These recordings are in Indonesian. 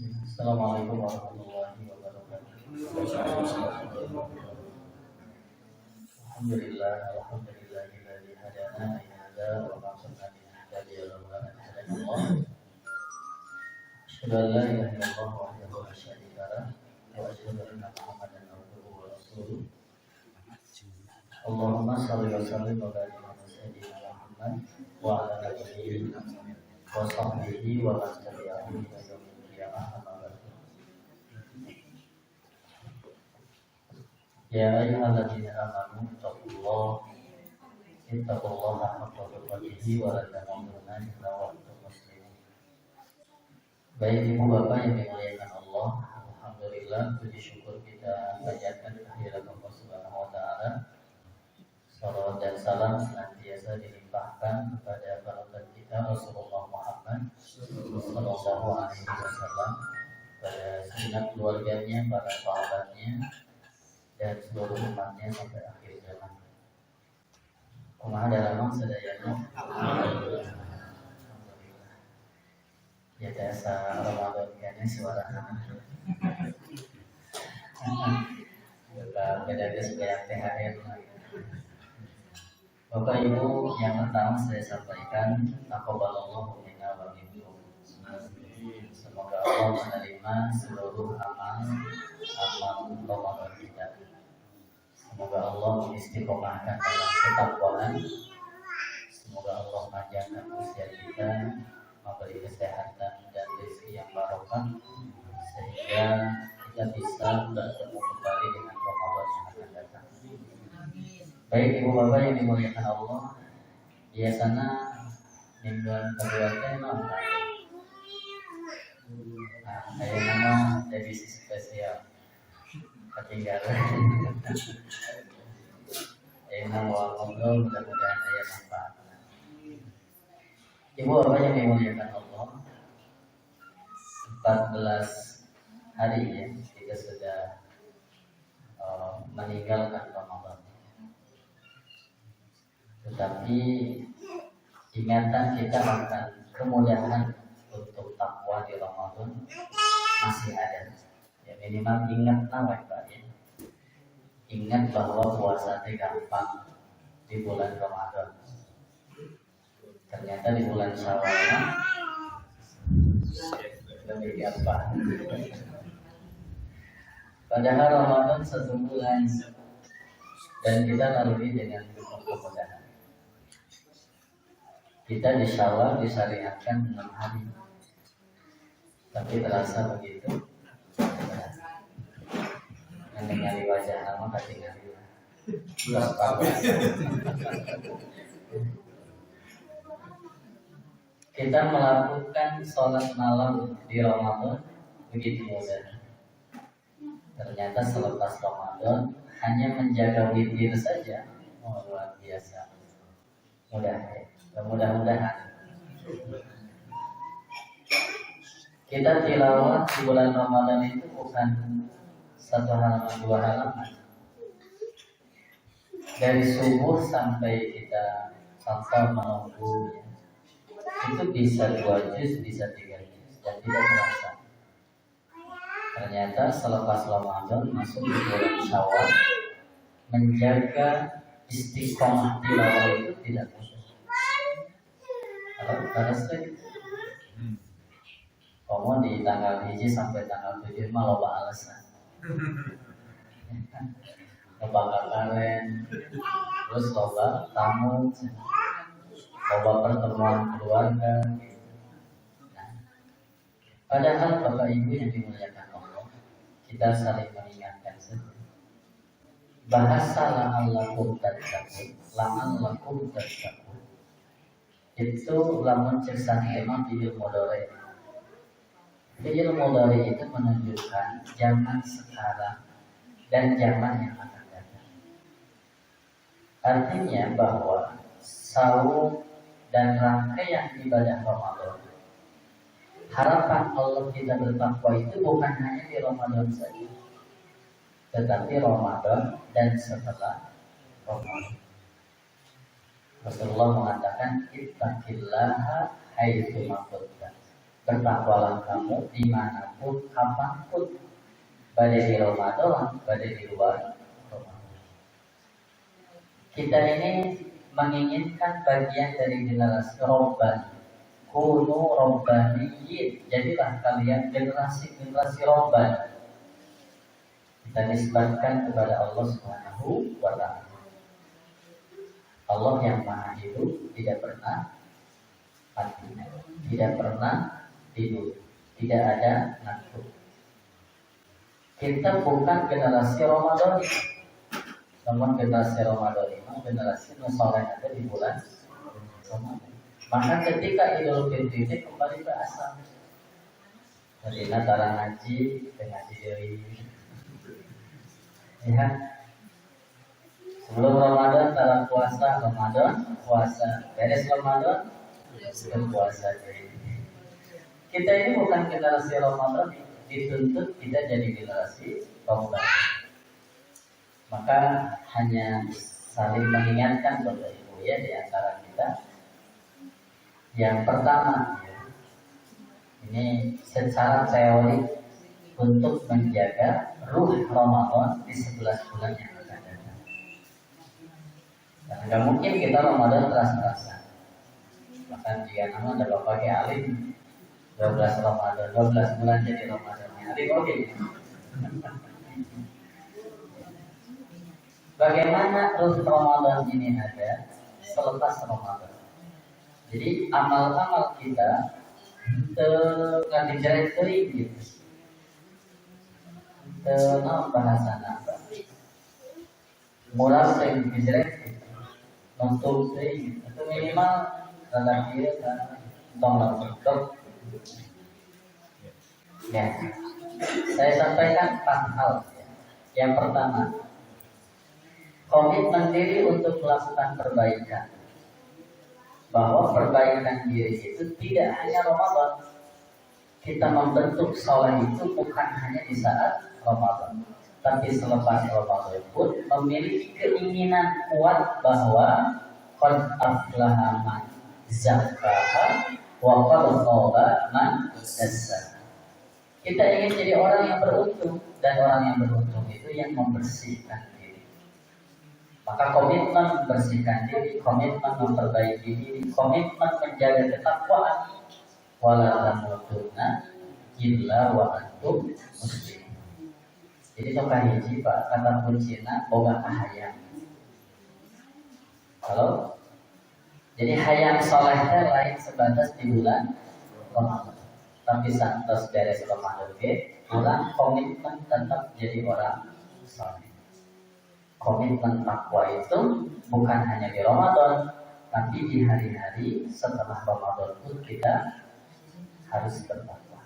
Assalamualaikum warahmatullahi wabarakatuh. Alhamdulillahilladzi hadana ila hadza wa ma kunna linahtadiya laula an hadana Allah. Asyhadu an la ilaha illallah wahdahu la syarika lah wa asyhadu anna Muhammadan abduhu wa rasuluh. Allahumma shalli wa sallim wa barik ala sayyidina Muhammad wa ala alihi wa sahbihi wa man tabi'ahum ila yaumil qiyamah. Ya ayyuhalladzina amanu ittaqullaha haqqa tuqatih wa la tamutunna illa wa antum muslimun. Baik ibu bapak yang dimuliakan Allah, alhamdulillah puji syukur kita panjatkan kehadirat Allah Subhanahu wa taala. Salawat dan salam senantiasa dilimpahkan kepada panutan kita Rasulullah Muhammad sallallahu alaihi wasallam, pada segenap keluarganya, para sahabatnya, dan seluruh umatnya sampai akhir zaman. Kumaha dalamang sadayana. Alhamdulillah. Ya biasa Ramadan kayaknya suara beda sebanyak THR. Bapak Ibu, yang pertama saya sampaikan taqabbalallahu minna wa minkum. Semoga Allah menerima seluruh amal Ramadan kita. Semoga Allah mengistiqomahkan dalam ketakwaan. Semoga Allah panjangkan usia kita, memberi kesehatan dan rezeki yang barokah, sehingga kita bisa bertemu kembali dengan Ramadan yang akan datang. Baik ibu bapak yang dimuliakan Allah, biasanya mingguan kedua tema saya nama edisi spesial ketinggalan. Nama ngobrol mudah-mudahan saya manfaat. Ibu bapak yang dimuliakan Allah, 14 hari ya kita sudah meninggalkan Ramadan. Tetapi ingatan kita akan kemudahan untuk takwa di Ramadan masih ada. Ya minimal ingat nawai Pak ya. Ingat bahwa puasa itu gampang di bulan Ramadan. Ternyata di bulan Syawal lebih gampang. Padahal Ramadan 1 bulan dan kita lalui dengan penuh kemudahan. Kita di Syawal disyariatkan 6 hari, tapi terasa begitu. Mendengar wajah lama ketinggalan. Kita melakukan sholat malam di Ramadan begitu mudah. Ternyata selepas Ramadan hanya menjaga witir saja, luar biasa. Mudah-mudahan kita tilawah di bulan Ramadan itu bukan 1 halaman 2 halaman. Dari subuh sampai kita sampai menunggu ya, itu bisa 2 juz, bisa 3 juz dan tidak terasa. Ternyata selepas Ramadan masuk di bulan Syawal, menjaga istiqomah tilawah itu tidak mudah. Kalau sering kamu di tanggal 1 sampai tanggal 7 mah loba alasan. Loba kakaren, terus loba tamu, loba pertemuan keluarga. Nah, padahal Bapak Ibu yang dimuliakan Allah, kita saling mengingatkan saja. Bahasa la'allakum tattaqun itu lamun cersan emang fi'il mudhari. Fi'il mudhari itu menunjukkan zaman sekarang dan zaman yang akan datang. Artinya bahwa saum dan rangkaian ibadah Ramadan, harapan Allah kita bertakwa itu bukan hanya di Ramadan saja, tetapi Ramadan dan setelah Ramadan. Rasulullah mengatakan ittaqillaha haitsu ma kunta. bertakwalah kamu dimanapun, kapanpun, baik di Ramadan, baik di luar Ramadan. Kita ini menginginkan bagian dari generasi Robbani. Kunu Robbaniyin. Jadilah kalian generasi Robbani. Kita nisbatkan kepada Allah Subhanahu wa Ta'ala. Allah yang Maha Hidup, tidak pernah mati, tidak pernah tidur, tidak ada ngantuk. Kita bukan generasi Ramadan, namun generasi Ramadan itu generasi nusoleh ada di bulan Ramadan. Maka ketika Idul Fitri ini kembali ke asal. Jadi tara ngaji, ngaji dari ya. Sebelum Ramadan tara puasa, Ramadan puasa, beres Ramadan puasa. Kita ini bukan generasi Ramadan, dituntut kita jadi generasi Ramadan. Maka hanya saling mengingatkan Bapak Ibu ya di antara kita. Yang pertama, ini secara teori untuk menjaga ruh Ramadan di 11 bulan yang akan datang. Dan nggak mungkin kita Ramadan terasa-terasa. Bahkan jika nama ada Bapak alim 12 Ramadan, 12 bulan jadi Ramadan. Alim oke. Bagaimana ruh Ramadan ini ada selepas Ramadan? Jadi amal-amal kita nggak dijerit gitu. Tenang bahasa apa? Murah sering dijerit, nonton sering itu minimal dalam dia kan tolong. Ya, saya sampaikan 4 hal. Yang pertama, komitmen diri untuk melakukan perbaikan. Bahwa perbaikan diri itu tidak hanya Ramadan. Kita membentuk soleh itu bukan hanya di saat Ramadan, tapi selepas Ramadan pun memiliki keinginan kuat bahwa qad aflaha man zakkaha wa qad khaba man dassaha. Kita ingin jadi orang yang beruntung, dan orang yang beruntung itu yang membersihkan. Maka komitmen membersihkan diri, komitmen memperbaiki diri, komitmen menjaga ketakwaan. Wala tamutunna illa wa antum muslimun. Jadi tokah hiji Pak, kata kuncinya boga kahayang. Kalau jadi hayang soleh lain sebatas di bulan Ramadan. Tapi santos beres Ramadan orang komitmen tetap jadi orang soleh. Komitmen takwa itu bukan hanya di Ramadan, tapi di hari-hari setelah Ramadan pun kita harus bertakwa.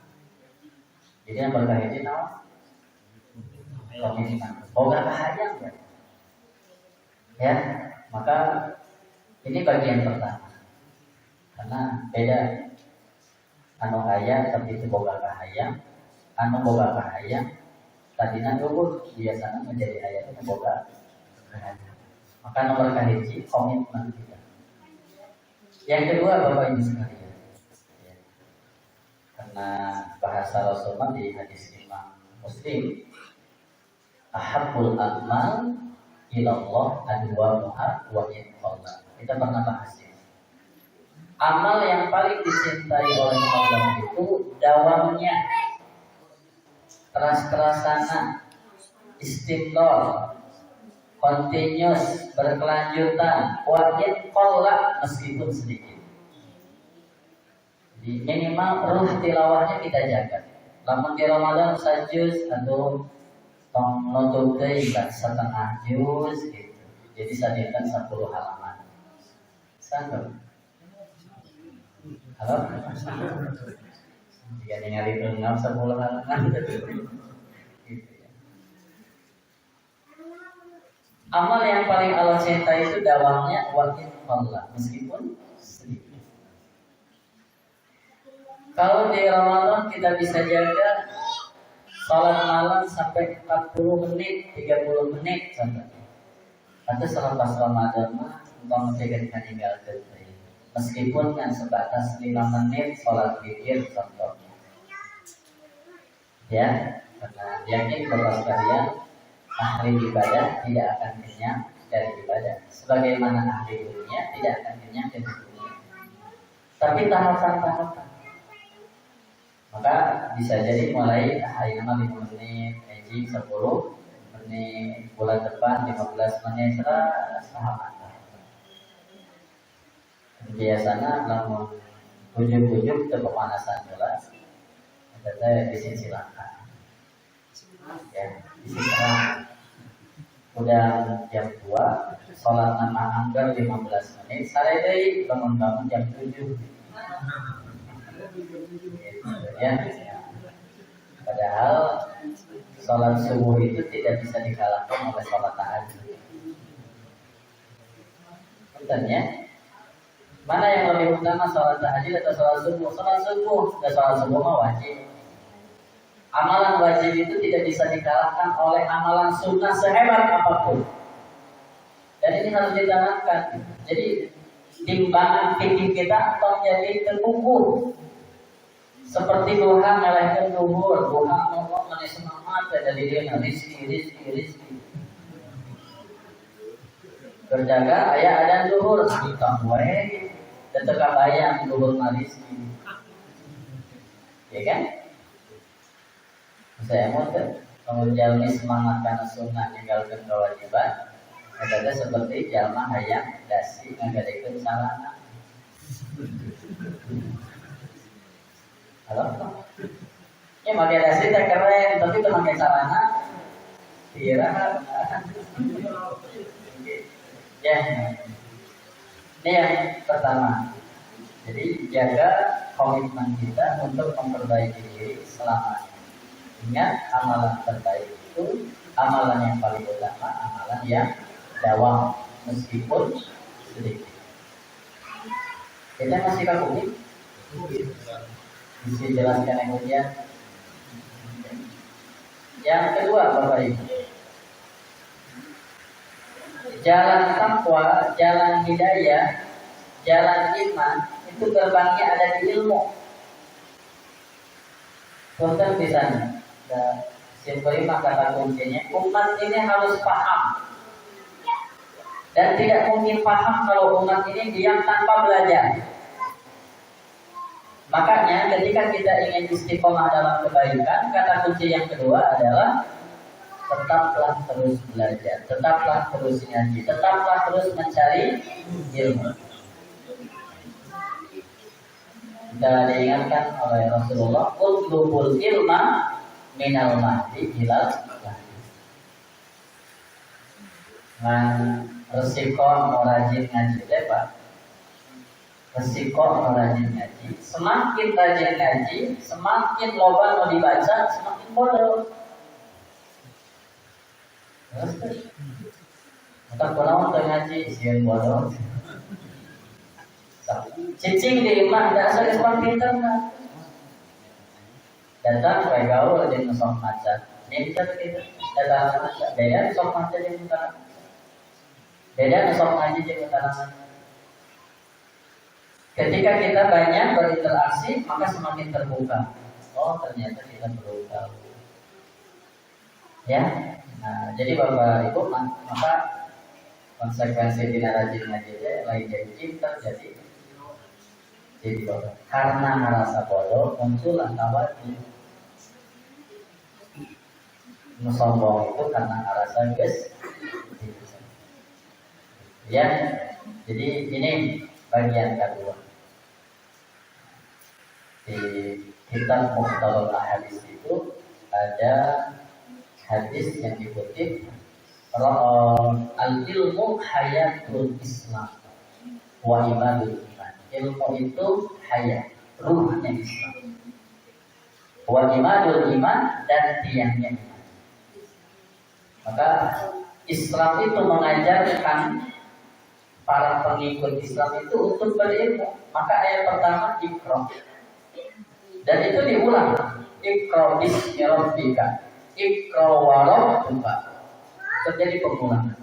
Jadi yang berkaitan dengan komitmen, boga kahayang ya. Maka ini bagian pertama. Karena beda anu hayang tapi itu boga kahayang, anu boga kahayang tadinya dulu biasanya menjadi ayat itu boga. Maka nomor kahiji komitmen kita. Yang kedua Bapak Ibu sekalian, ya, karena bahasa Rasulullah di hadis Imam Muslim, ahabbul a'mal ilallah adwamuha wa inqallah. Kita pernah bahas ini. Amal yang paling dicintai oleh Allah itu dawamnya, keras-kerasana, istimror, continuous, berkelanjutan, wajib kolak meskipun sedikit. Jadi minimal ruh tilawahnya kita jaga. Lamun di Ramadan sajus atau nutup deui setengah juz gitu. Jadi sadikan 10 halaman. Sanggup? Halo? Jika ningali tengah 10 halaman gitu. Amal yang paling Allah cintai itu dawamnya wajib Allah meskipun sedikit. Kalau di Ramadan kita bisa jaga salat malam sampai 40 menit, 30 menit sampai. Atau selepas Ramadan mah umpama tegan tinggal meskipun yang sebatas 5 menit sholat zikir contohnya. Ya, karena yakin Bapak sekalian, ahli ibadah tidak akan kenyang dari ibadah. Sebagaimana ahli dunia tidak akan kenyang dari dunia. Tapi tahapan-tahapan. Maka bisa jadi mulai hari nama 5 menit, ngaji 10 menit, bulan depan 15 menit, tahapan. Biasanya namun ujuk-ujuk ke pemanasan jelas, ada isi silakan. Ya, isi silakan. Udah jam 2, sholat nama anggar 15 menit, sare deui bangun-bangun jam 7. Ya. Padahal sholat subuh itu tidak bisa dikalahkan oleh sholat tahajud. Betul ya? Mana yang lebih utama, sholat tahajud atau sholat subuh? Sholat subuh, dan sholat subuh mah wajib. Amalan wajib itu tidak bisa dikalahkan oleh amalan sunnah sehebat apapun. Dan ini harus ditanamkan. Jadi timbangan fikih kita menjadi terkukuh. Seperti duha ngalahkan duhur, duha ngomong mana semangat dari dia rizki. Berjaga ayah ada duhur, kita mulai dan teka bayang duhur rizki. Ya kan? Saya mau kemudian semangat karena sunnah tinggalkan kewajiban. Ada seperti jalma hayang dasi ngagadekeun salana. Halo? Ya pakai dasi teh keren, tapi teu make salana. Kira. Ya. Ini yang pertama. Jadi jaga komitmen kita untuk memperbaiki diri selamanya. Ingat, amalan terbaik itu amalan yang paling utama, amalan yang dawam meskipun sedikit. Kita masih kaku bisa jelaskan yang kemudian. Yang kedua, Bapak Ibu, jalan takwa, jalan hidayah, jalan iman itu gerbangnya ada di ilmu. Contoh di sana. Simpel kata kuncinya, umat ini harus paham dan tidak mungkin paham kalau umat ini diam tanpa belajar. Makanya ketika kita ingin istiqomah dalam kebaikan, kata kunci yang kedua adalah tetaplah terus belajar, tetaplah terus ngaji, tetaplah terus mencari ilmu. Kita diingatkan oleh Rasulullah, utlubul ilma minal mahdi ilal lahdi. Resiko mau rajin ngaji Pak. Resiko mau rajin ngaji. Semakin rajin ngaji, semakin loba mau dibaca, semakin bodoh. Maka kunaon teu ngaji sieun bodoh. Cicing di imah dasar Islam pinter kan. Datang baik gaul di sok maca. Ini kita datang maca. Beda sok maca di utara. Beda sok ngaji di utara. Ketika kita banyak berinteraksi, maka semakin terbuka. Oh, ternyata kita berubah. Ya. Nah, jadi Bapak Ibu, maka konsekuensi tidak rajin ngaji lain jadi cinta jadi bodoh. Karena merasa bodoh muncullah tawadhu. Sombong itu karena merasa guys. Ya, jadi ini bagian kedua. Di kitab Mukhtarul Ahadits itu ada hadis yang dikutip, al-ilmu hayatul Islam wa imadul iman. Ilmu itu hayat, ruhnya Islam. Wa imadul iman, dan tiangnya iman. Maka Islam itu mengajarkan para pengikut Islam itu untuk berilmu. Maka ayat pertama Iqra. Dan itu diulang. Iqra bismi rabbika. Iqra wa rabbuka. Terjadi pengulangan.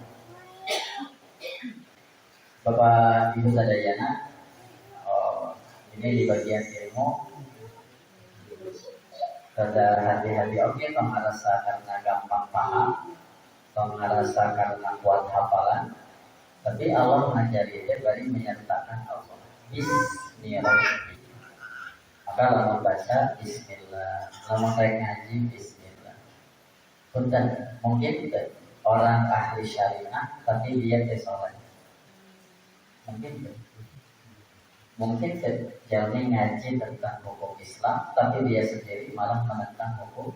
Bapak Ibu Sadayana, Ini di bagian ilmu pada hati-hati oke tong ngerasa karena gampang paham, tong ngerasa karena kuat hafalan. Tapi Allah mengajari dia bari menyertakan Allah. Bismillahirrahmanirrahim. Maka lama baca Bismillah, lama kayak ngaji Bismillah. Punten, mungkin orang ahli syariah tapi dia sholat. Mungkin jalmi ngaji tentang hukum Islam tapi dia sendiri malah menentang hukum.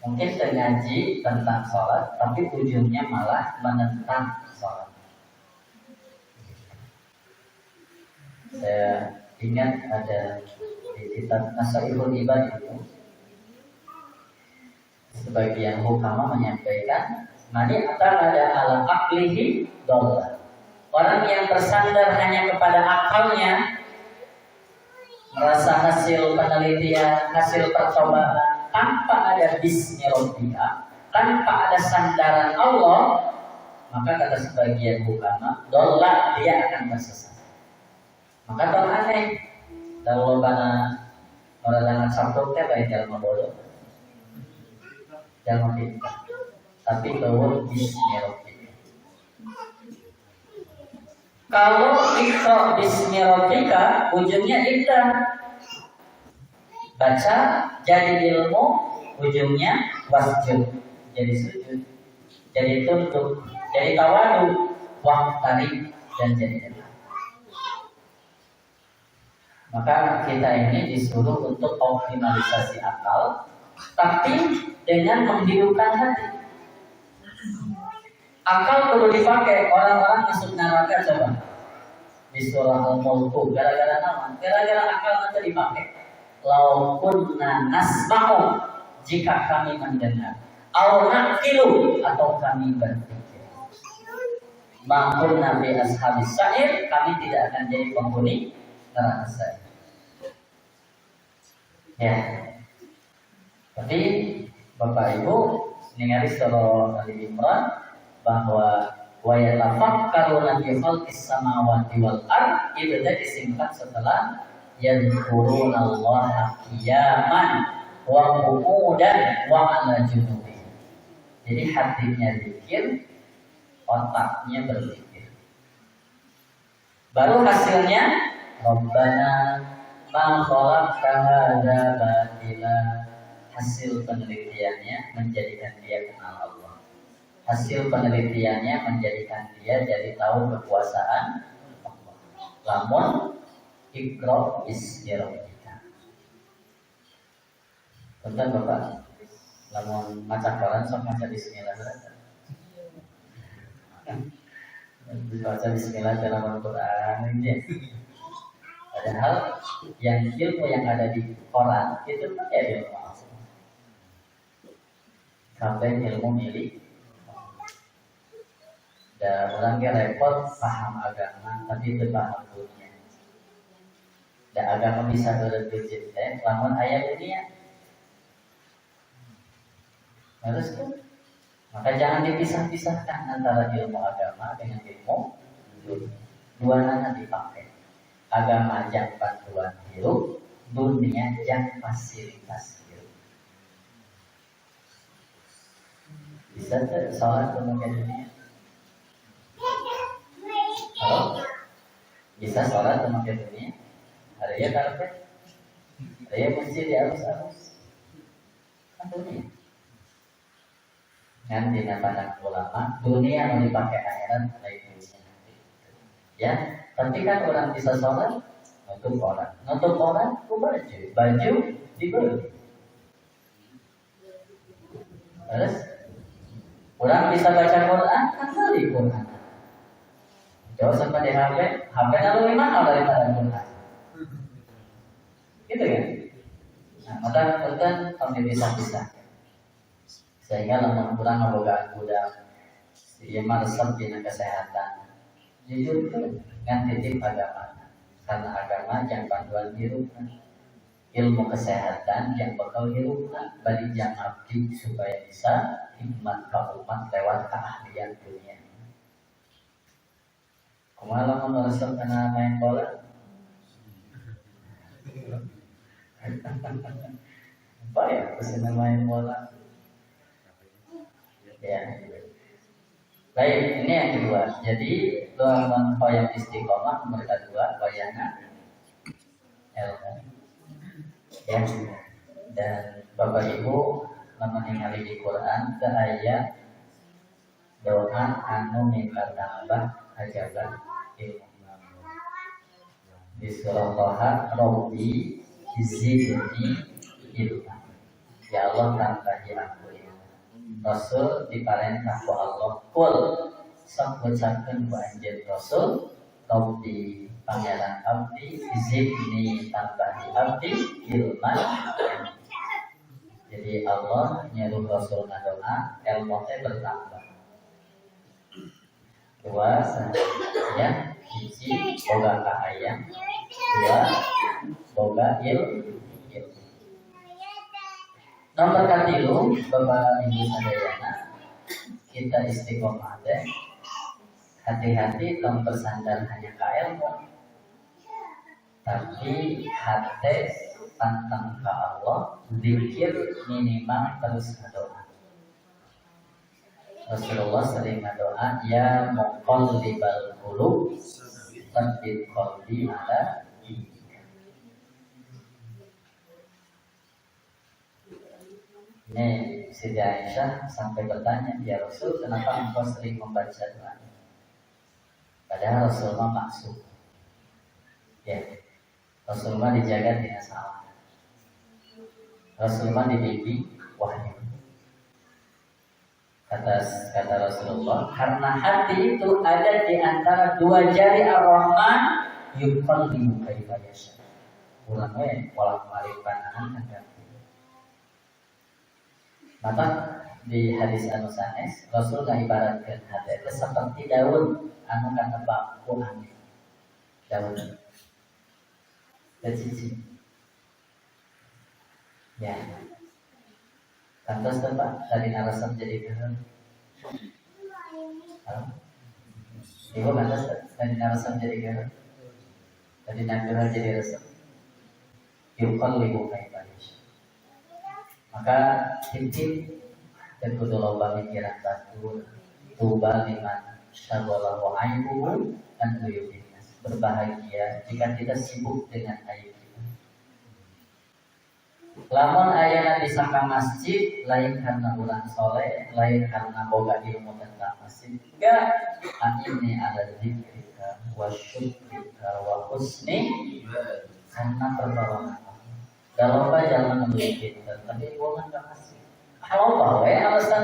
Mungkin saya ngaji tentang sholat tapi ujungnya malah menentang sholat. Saya ingat ada di kitab Nasaihul Ibad itu sebagian hukama menyampaikan mani ada ala aklihi dolar. Orang yang bersandar hanya kepada akalnya, merasa hasil penelitian, hasil percobaan tanpa ada bismillah, tanpa ada sandaran Allah, maka kata sebagian hukama, dolar dia akan tersesat. Maka tahun aneh, kalau karena orang dengan sabtu teh baik dalam bodoh, dalam kita, tapi bahwa bismillah. Kalau ikra bismillahika ujungnya ikra, baca jadi ilmu, ujungnya wasjud, jadi sujud, jadi tunduk, jadi tawadu, waqtari dan jadi enak. Maka kita ini disuruh untuk optimalisasi akal, tapi dengan menghidupkan hati. Akal perlu dipakai. Orang-orang masuk neraka coba di surah Al-Mulk gara-gara nama, gara-gara akal nanti dipakai. Lau kunna nasma'u, jika kami mendengar, au naqilu, atau kami berpikir, ma'un nabi ashabis sa'ir, kami tidak akan jadi penghuni neraka sa'ir. Ya. Tapi Bapak Ibu ningali surah Ali Imran bahwa wa yatafakkaruna fi khalqis samawati wal ard itu disingkat setelah yadhkurunallaha qiyaman wa qu'udan wa 'ala junubihim. Jadi hatinya zikir, otaknya berpikir. Baru hasilnya Rabbana ma khalaqta hadza batila. Hasil penelitiannya menjadikan dia kenal Allah. Hasil penelitiannya menjadikan dia jadi tahu kekuasaan Allah. Lamun ikra bismillahika. Betul Bapak? Lamun maca Quran sok maca bismillah. Baca bismillah dalam Al-Quran ini. Padahal yang ilmu yang ada di Quran itu kan ya ilmu Allah. Sampai ilmu milik. Dan orang yang repot paham agama tapi tidak paham dunia. Dan agama bisa berwujud lamun ayat dunia. Harus kan? Maka jangan dipisah-pisahkan antara ilmu agama dengan ilmu dunia. Dua-duanya dipakai. Agama yang bantuan hidup, dunia yang fasilitas hidup. Bisa sholat kemudian dunia. Halo? Bisa sholat kemudian dunia. Ada ya karpet, ada ya masjid di arus-arus. Kan dunia. Kan di pandang ulama, dunia yang dipakai akhirat lain dunia. Ya, tapi kan orang bisa sholat, nutup orang, baju dibeli. Terus, orang bisa baca Quran, kan beli Quran. Jauh sampai di HP lalu mahal daripada Quran. Gitu ya. Nah, maka punten kami bisa-bisa. Sehingga lamun kurang ngabogaan budak, ieu mah resep dina kesehatan. Jujur tuh ngan titip agama. Karena agama yang panduan hirupna. Ilmu kesehatan yang bakal hirupna bari jang abdi supaya bisa hikmat ka umat lewat keahlian dunia. Kumaha lamun resep kana main bola? Apa ya kesana main bola? Ya. Baik, ini yang kedua. Jadi lamun hoyong istiqomah nomor kedua hoyangna ilmu. Ya. Dan Bapak Ibu lamun ningali di Quran teu aya doa anu minta tambah hajaban ilmu. Di surah Thaha, Rabbi zidni ilma. Ya Allah tambahi aku ilmu. Rasul diparentah ku Allah kul sok ngucapkeun ku anjeun Rasul Rabbi pangeran abdi zidni tambahi abdi ilma. Jadi Allah nyuruh Rasul ngadoa ilmu teh bertambah. Dua ya hiji boga kahayang, dua boga ilmu. Nomor katilu Bapak Ibu sadayana kita istiqomah teh hati-hati tong bersandar hanya ka ilmu, tapi hati pantang ka Allah, zikir minimal terus berdoa. Rasulullah sering berdoa, ya muqallibal qulub tsabbit qalbi ala dinika. Ini Siti Aisyah sampai bertanya, ya Rasul, kenapa engkau sering membaca doa? Padahal Rasulullah maksud, ya Rasulullah dijaga tidak salah. Rasulullah dibimbing wahyu. Kata Rasulullah, karena hati itu ada di antara dua jari Ar-Rahman, yuqallibu kaifa yasha. Ulang we walak malik panangan kan. Maka di hadis anu sanes Rasul ibaratkan hati itu seperti daun anu katebak ku angin. Daun. Kecil. Ya. Kantos Pak dari narasam jadi keren. Ibu kantos dari narasam jadi keren. Dari nageran jadi resep. Yuqallibu kaifa yasha. Maka titip dan kudu loba mikiran batur tuba liman syaghalahu aibuhu an uyubin. Berbahagia jika kita sibuk dengan aib kita. Lamun ayana disangka masjid lain karena ulang soleh, lain karena boga ilmu tentang masjid. Enggak, ini ada zikrika wa syukrika wa husni karena pertolongan. Kalau apa jangan menulis kita, tapi bukan gak masjid. Kalau bawa alasan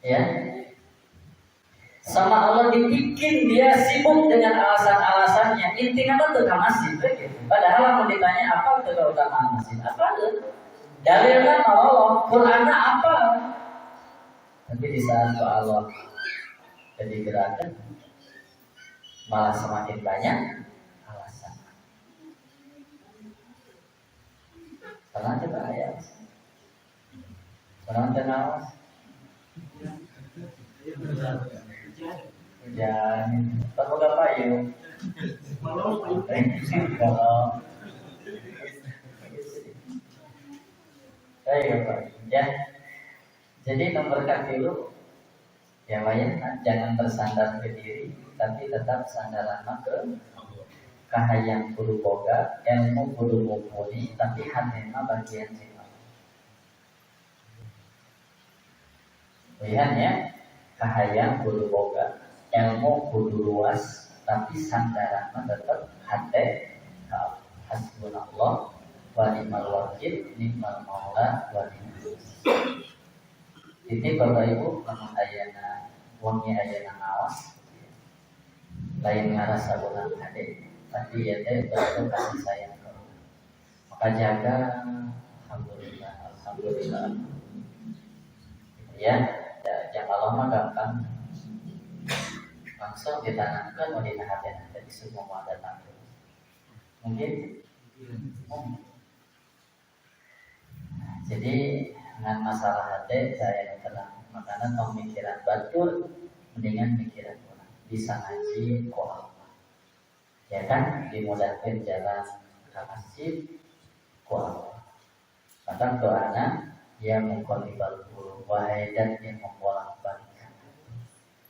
ya sama Allah dibikin dia sibuk dengan alasan-alasannya. Intinya apa tuh masjid begitu. Padahal mau ditanya apa itu keutamaan masjid? Apa tuh? Dalilnya Allah, Qurannya apa? Tapi di saat Allah jadi gerakan malah semakin banyak alasan. Karena kita ayat. Karena kita awas. Jangan tahu apa yuk. Kalau saya Pak, ya. Jadi nomor katilu ya wayang jangan bersandar ke diri, tapi tetap sandaran ke kahayang kudu boga, ilmu kudu mumpuni, tapi hatena bagian sifat. Lihat ya, kahayang kudu boga, ilmu kudu luas, tapi sandaran tetap hati hasbunallah wa ni'mal wakil, ni'mal maula wa ni'mal nasir. Ini Bapak Ibu lamun ayana wangi ayana awas lain ngarasa bukan hade, tapi ya teh betul kasih sayang kamu. Maka jaga, alhamdulillah. Ya, jangan lama gampang. Langsung ditanamkan mau ditahatin dari semua mau datang. Mungkin. Jadi dengan masalah hati saya tenang. Makanya pemikiran batul mendingan mikiran orang bisa ngaji ku Allah, ya kan, dimudahkan jalan ke masjid ku Allah. Maka doanya ya muqallibal qulub, wahai dan yang membolak-balikkan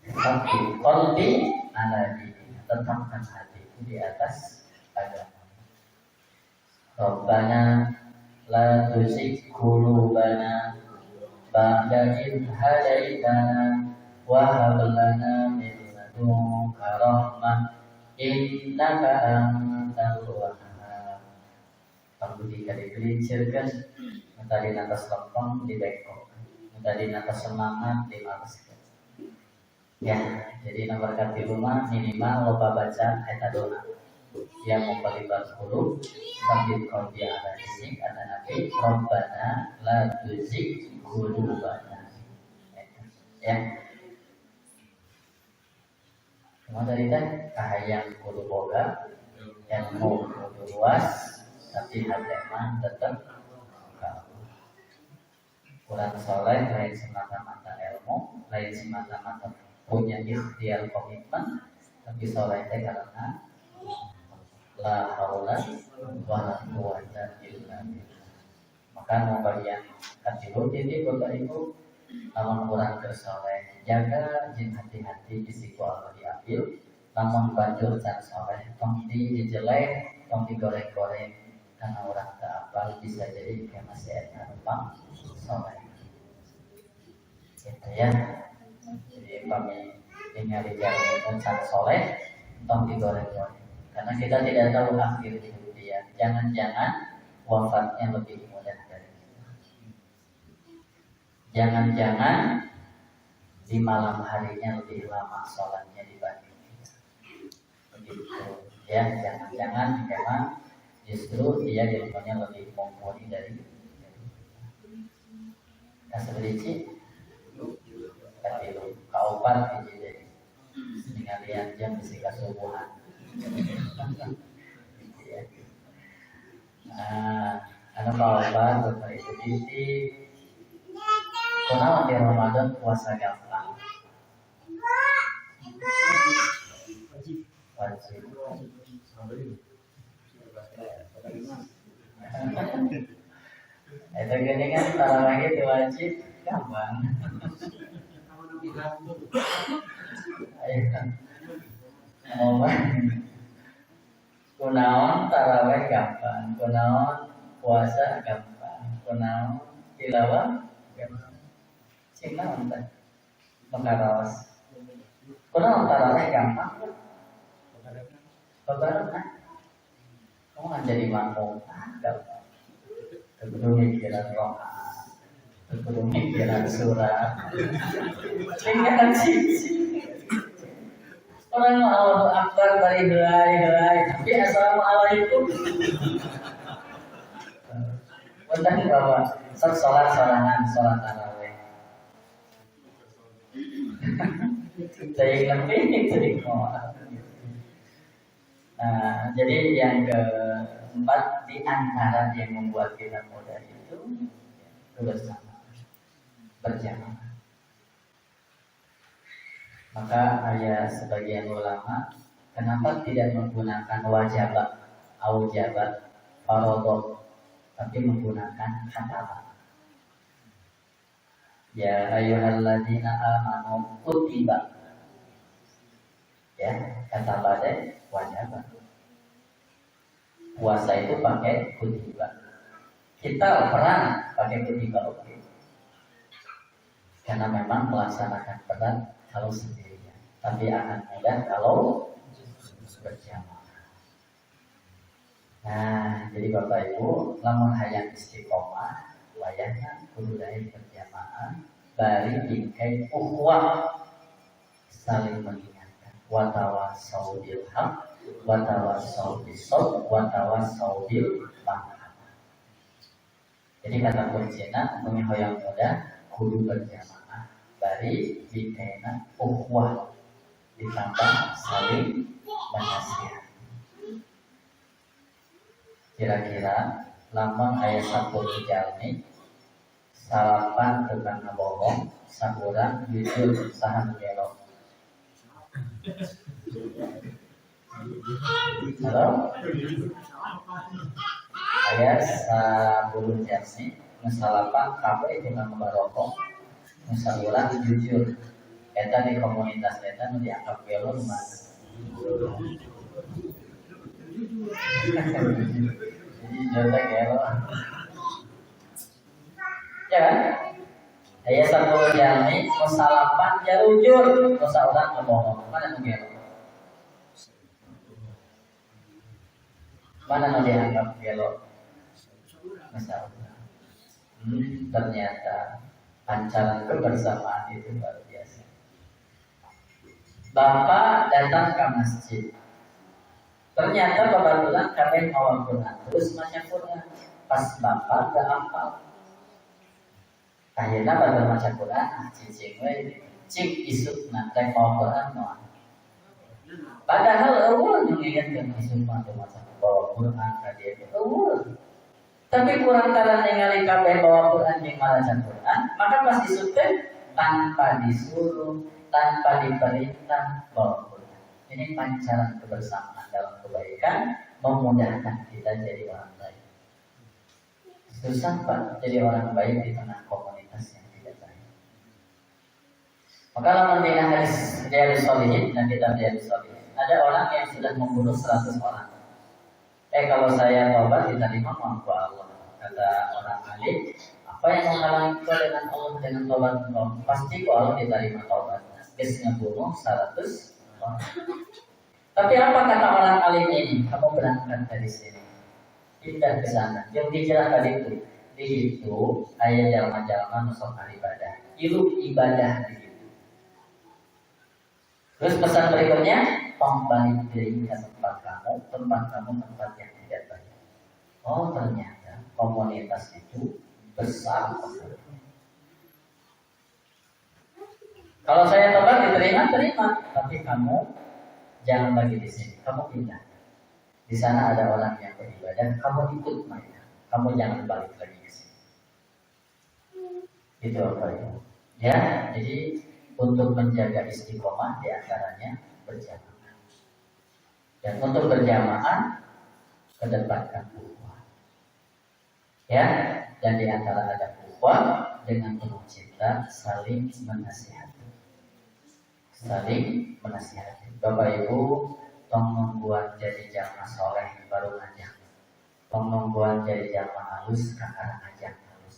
tapi qalbi ala dini, tetapkan hatiku di atas agama. Rabbana la tuzigh qulubana ba'da idh hadaitana wa hab lana min ladunka rahmah innaka antal wahhab. Pangudi kali gelincirkeun, tadi atas lempeng di bengkok, tadi atas semangat di malaskeun. Ya, jadi nomor kati rumah minimal loba baca ayat doa yang muqallibal qulub sabit qalbi ala dinik ada nabi Rabbana la tuzigh qulubana. Ya. Cuma dari teh kahayang kudu boga yang mau kudu luas tapi hati mah tetap kurang soleh, lain semata-mata ilmu, lain semata-mata punya ikhtiar komitmen, tapi soleh teh karena la haula wala quwwata illa billah. Maka mau bagian katilu ini Bapak Ibu, namun kurang kersoleh, jaga jin hati-hati bisiku Allah diambil, namun banjur can soleh, tong dijelek, tong digoreng-goreng, karena orang tak apal bisa jadi kayak masih ada numpang soleh. Gitu ya. Jadi kami ningali jalan can soleh, tong digoreng-goreng. Karena kita tidak tahu akhir hidup dia. Jangan-jangan wafatnya lebih mudah dari kita. Jangan-jangan di malam harinya lebih lama sholatnya dibanding kita. Begitu. Ya, jangan-jangan memang justru dia jadinya lebih mumpuni dari kita. Kaseberici, katilu, kaupat jadi dengan lihat jam bisi kasubuhan. Anu kaupat Bapak Ibu titip. Kunaon di Ramadan puasa gampang. Wajib. Itu gini kan tarawih itu wajib gampang. Ayo kan. Kunaon tarawih gampang, kunaon puasa gampang, kunaon tilawah gampang. Cina teh mengarawas. Kunaon tarawih gampang. Babarna. Kamu kan jadi makmum, gampang. Kudu mikiran roha, kudu mikiran surat. Tinggal cici. Orang Allahu Akbar bari helai, tapi assalamualaikum. Punten bahwa salat sorangan salat tarawih. Saya lebih itu Nah, jadi yang keempat di antara yang membuat kita mudah itu bersama, berjamaah. Maka ada sebagian ulama kenapa tidak menggunakan wajabat, aujabat, farodot, tapi menggunakan kata. Ya ayyuhalladzina amanu kutiba. Ya, kata badai wajabat. Puasa itu pakai kutiba. Kita perang pakai kutiba oke. Karena memang melaksanakan perang kalau sendirian, tapi akan mudah kalau berjamaah. Nah, jadi Bapak Ibu, lamun hayang istiqomah, wayahna kudu lain berjamaah, bari bingkai ukhuwah, saling mengingatkan. Watawasau bil haq, watawasau bis sabr, watawasau bil marhamah. Jadi kata kuncinya, untuk yang mudah kudu berjamaah. Bari bikaina ukhuwah ditambah saling menasihati. Kira-kira lambang ayat 1 jalmi salapan tukang bohong sahuran jujur sahan gelok Halo? Saya Sabulun Jasni, masalah Pak KP dengan merokok, masalah jujur. Kita di komunitas kita dianggap gelo mana? Jadi jodoh gelo. Ya kan? Saya Sabulun Jasni, masalah Pak jujur, masalah orang ngebohong, mana tuh gelo? Mana mau dianggap gelo? Masalah. Ternyata pancaran kebersamaan itu luar biasa. Bapak datang ke masjid. Ternyata kebetulan kami mau Quran, terus baca Quran. Pas bapak gak hafal. Akhirnya bapak baca Quran, cing isuk nanti mau Quran mau. Padahal awal mengingatkan isuk nanti macam bawa Quran tadi itu awal. Tapi kurang karena ningali kabeh bawa Quran jeung maca Quran, maka pas disuruh tanpa disuruh, tanpa diperintah bawa Quran. Ini pancaran kebersamaan dalam kebaikan memudahkan kita jadi orang baik. Susah Pak jadi orang baik di tengah komunitas yang tidak baik. Maka lamun dina hadis solihin dan kita hadis solihin, ada orang yang sudah membunuh 100 orang. Kalau saya taubat diterima mampu Allah. Kata orang alim, apa yang menghalangi kau dengan Allah dengan taubat kau? Pasti kau Allah diterima taubatnya. Biasanya bunuh 100 orang. Tapi apa kata orang alim ini? Kamu berangkat dari sini, pindah ke sana. Yang dijelaskan itu, di situ ayat jalma-jalma nusuk ibadah, ilmu ibadah di situ. Terus pesan berikutnya, kembali diri ke tempat kamu tempat yang tidak baik. Oh ternyata komunitas itu besar. Kalau saya tobat diterima, tapi kamu jangan lagi di sini, kamu pindah. Di sana ada orang yang beribadah, kamu ikut mereka, kamu jangan balik lagi ke sini. Itu apa ya? Ya, jadi untuk menjaga istiqomah diantaranya berjamaah. Dan untuk berjamaah kedepankan ukhuwah. Ya, dan diantara ada ukhuwah dengan penuh cinta saling menasihati. Saling menasihati. Bapak Ibu, tong membuat jadi jamaah soleh baru ngajak. Tong membuat jadi jamaah halus karena ngajak halus.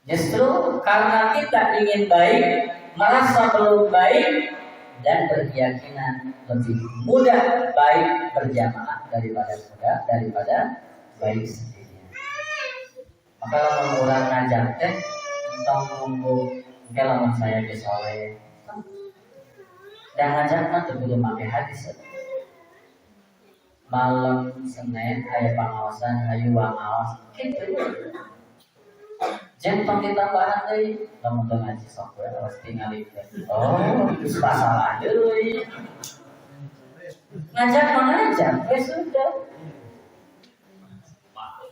Justru karena kita ingin baik, merasa belum baik, dan berkeyakinan lebih mudah baik berjamaah daripada baik sendirian. Maka kalau orang ngajak tentang nunggu kalau saya di soleh, dan ngajak mah belum pakai hadis. Malam Senin aya pangaosan, ayu wangaos, gitu. Jangan ditambahan deui, lamun teu ngaji sok we awas tingali. Oh, geus masalah deui. Ngajak mengajak, sudah.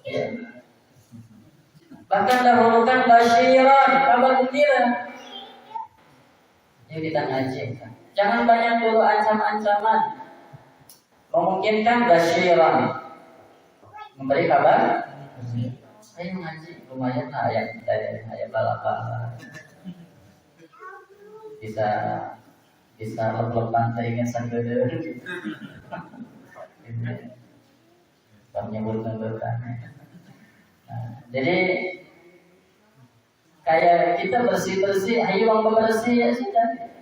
Ya. Bahkan dahulukan basyiran, kabar gembira. Yuk kita ngaji. Jangan banyak dulu ancaman-ancaman. Memungkinkan basyiran, memberi kabar. Ayo ngaji, lumayan lah ayat bala-bala. Bisa lep-lepan teringat sanggede. Menyebut bertanya. Jadi kayak kita bersih-bersih, ayo orang bersih ya sudah.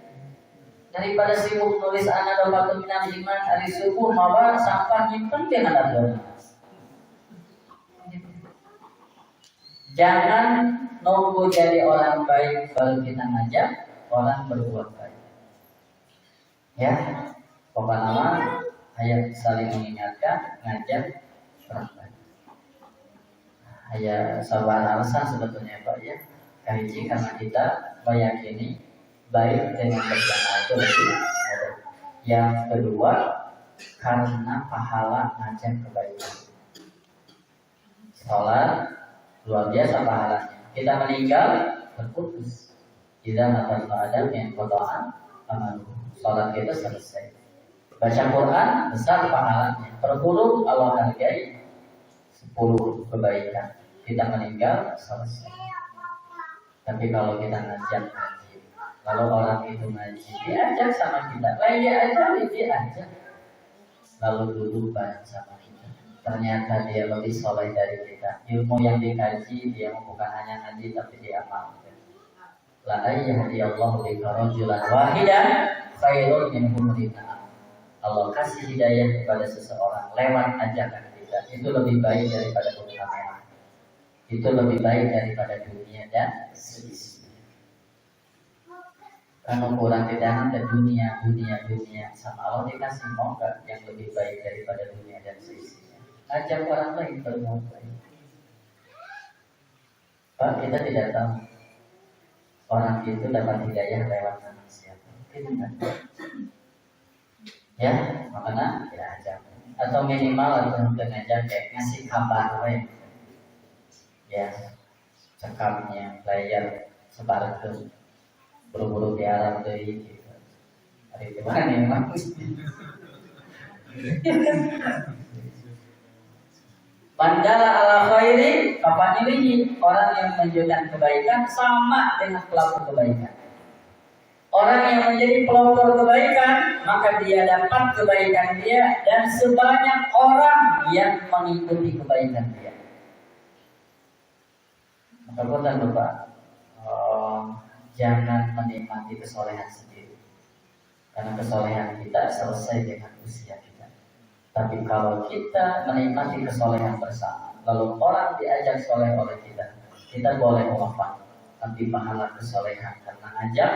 Daripada sibuk nulis anak doa keminam iman hari subuh mawa sampah nyimpen di anak doa. Jangan nunggu jadi orang baik baru kita ngajak orang berbuat baik. Ya, pokoknya ayat saling mengingatkan, ngajak orang baik. Ayat sabar alasan sebetulnya Pak ya. Kahiji karena kita meyakini baik dengan berjamaah itu lebih mudah. Yang kedua karena pahala ngajak kebaikan. Sholat luar biasa pahalanya. Kita meninggal terputus. Tidak akan ada yang kotoran amal. sholat kita selesai. Baca Quran besar pahalanya. Per huruf Allah hargai 10 kebaikan. Kita meninggal selesai. Tapi kalau kita ngajak ngaji, kalau orang itu ngaji, diajak sama kita, lagi aja diajak, lalu duduk bareng sama kita. Ternyata dia lebih soleh dari kita. Ilmu yang dikaji dia bukan hanya ngaji tapi dia amalkan. La ayyadiyallahu bika rajulan wahidan khairun min humrin na'am. Allah kasih hidayah kepada seseorang lewat ajakan kita, itu lebih baik daripada dunia mewah. Itu lebih baik daripada dunia dan seisinya. Karena kurang kedangan ke dunia sama Allah dikasih mau yang lebih baik daripada dunia dan seisinya. Ajak orang lain berbuat baik. Pak, kita tidak tahu orang itu dapat hidayah lewat nama siapa. Kita tidak tahu. Ya, makanya kita ajak. Atau minimal atau ngajak kayak ngasih kabar lain. Ya, cekapnya layar sebarkan buru-buru di Arab dari gitu. Hari itu mana nih memang? Bandara ala khairi, kapan ini orang yang menunjukkan kebaikan sama dengan pelaku kebaikan. Orang yang menjadi pelopor kebaikan, maka dia dapat kebaikan dia dan sebanyak orang yang mengikuti kebaikan dia. Maka bukan lupa, jangan menikmati kesolehan sendiri, karena kesolehan kita selesai dengan usia kita. Tapi kalau kita menikmati kesolehan bersama, lalu orang diajak soleh oleh kita boleh wafat, tapi pahala kesolehan karena ajak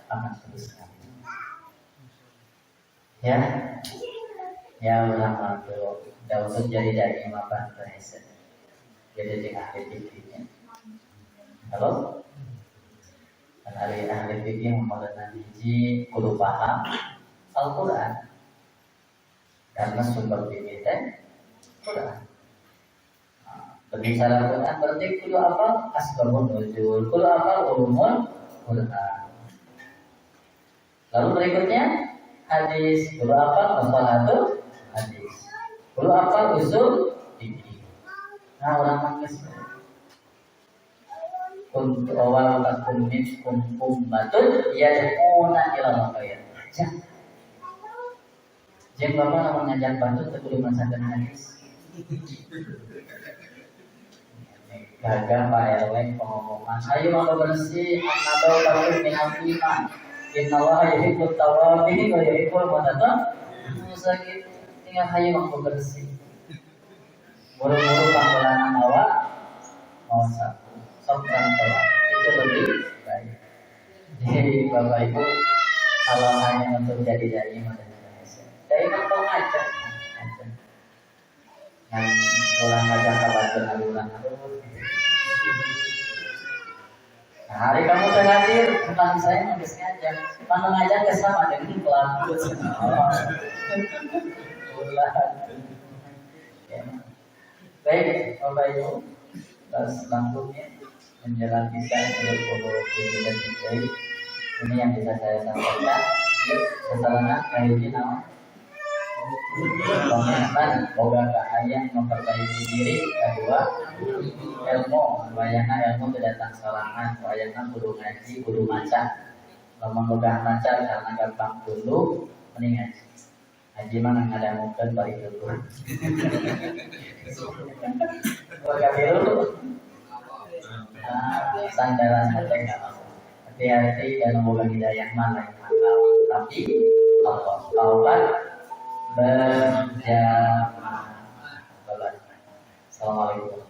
akan terus kami. Ya ulama tuh Daud jadi dari apa terhese. Jadi dengan ahli fikihnya. Halo? Dan ahli fikih memulai hiji kudu paham Al-Quran. Karena sumber fikih Quran. Berbicara Quran berarti kudu apa? Asbabun nuzul, kudu apa? Ulumul Quran. Lalu berikutnya hadis, kudu apa? Mustalahatul hadis. Kudu apa? Usul fikih. Nah, orang mangkes untuk awal lakum minkum ummatun yad'una ila khair. Jeung bapak lamun ngajak bantu teu kudu masakan hadis. Gagah Pak RW pengumuman. Ayo mangga bersih anadau takut minal iman. Innallaha yuhibbut tawwabin wa yuhibbul mutatahhirin. Sakit tinggal hayu mangga bersih. Buru-buru panggolangan awak mau satu. Sokran tolak itu lebih baik. Jadi Bapak Ibu kalau hanya untuk jadi dai maka dai mau ngajak. Nah, ulang ngajak kabar ulang. Nah, hari kamu terhadir tentang saya nulis ngajak. Mana ngajak sama dengan pelaku. Baik, Bapak Ibu, selanjutnya menjelang kita 27 detik. Ini yang bisa saya sampaikan. Setelah kali ini nama komitmen boga kahayang memperbaiki diri. Kedua, ilmu wayana ilmu tidak datang sorangan. Wayana kudu ngaji, kudu maca. Lamun boga maca karena gampang dulu mending ngaji. Ngaji mah ada mungkin bari dulu. Boga dulu. Sandaran hati hati-hati dan membuka hidayah mana yang mantap. Tapi Allah taubat berjamaah. Assalamualaikum.